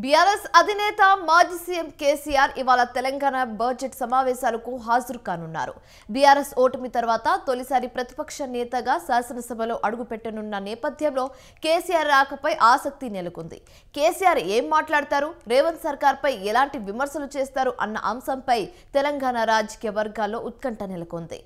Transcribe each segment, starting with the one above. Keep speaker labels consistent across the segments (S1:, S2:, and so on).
S1: BRS అధినేత మాజీ CM KCR ఇవాళ తెలంగాణ బడ్జెట్ సమావేశాలకు హాజరు కానున్నారు. బీఆర్ఎస్ ఓటమి తర్వాత తొలిసారి ప్రతిపక్ష నేతగా శాసనసభలో అడుగుపెట్టనున్న నేపథ్యంలో కేసీఆర్ రాకపై ఆసక్తి నెలకొంది. కేసీఆర్ ఏం మాట్లాడతారు, రేవంత్ సర్కార్పై ఎలాంటి విమర్శలు చేస్తారు అన్న అంశంపై తెలంగాణ రాజకీయ వర్గాల్లో ఉత్కంఠ నెలకొంది.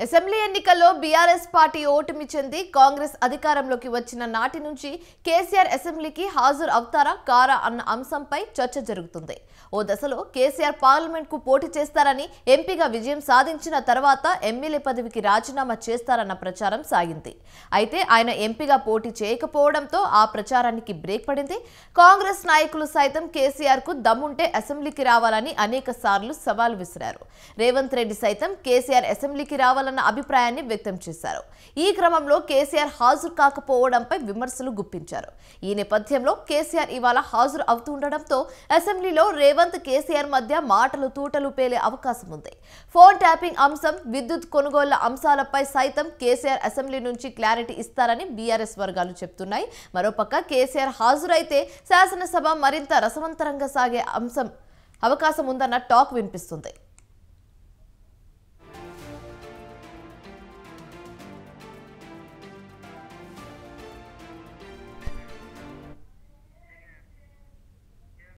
S1: అసెంబ్లీ ఎన్నికల్లో బీఆర్ఎస్ పార్టీ ఓటమి చెంది కాంగ్రెస్ అధికారంలోకి వచ్చిన నాటి నుంచి కేసీఆర్ అసెంబ్లీకి హాజరు అవుతారా కారా అన్న అంశంపై చర్చ జరుగుతుంది. ఓ దశలో కేసీఆర్ పార్లమెంట్ కు పోటీ చేస్తారని, ఎంపీగా విజయం సాధించిన తర్వాత ఎమ్మెల్యే పదవికి రాజీనామా చేస్తారన్న ప్రచారం సాగింది. అయితే ఆయన ఎంపీగా పోటీ చేయకపోవడంతో ఆ ప్రచారానికి బ్రేక్ పడింది. కాంగ్రెస్ నాయకులు సైతం కేసీఆర్ కు దమ్ముంటే అసెంబ్లీకి రావాలని అనేక సార్లు సవాల్ విసిరారు. రేవంత్ రెడ్డి సైతం కేసీఆర్ అసెంబ్లీకి రావాలన్న అభిప్రాయాన్ని వ్యక్తం చేశారు. ఈ క్రమంలో కేసీఆర్ హాజరు కాకపోవడంపై విమర్శలు గుప్పించారు. ఈ నేపథ్యంలో కేసీఆర్ ఇవాళ హాజరు అవుతుండటంతో అసెంబ్లీలో రేవంత్ కేసీఆర్ మధ్య మాటలు తూటలు పేలే అవకాశం ఉంది. ఫోన్ ట్యాపింగ్ అంశం, విద్యుత్ కొనుగోళ్ల అంశాలపై సైతం కేసీఆర్ అసెంబ్లీ నుంచి క్లారిటీ ఇస్తారని బీఆర్ఎస్ వర్గాలు చెబుతున్నాయి. మరోపక్క కేసీఆర్ హాజరైతే శాసనసభ మరింత రసవంతరంగా సాగే అవకాశం ఉందన్న టాక్ వినిపిస్తుంది.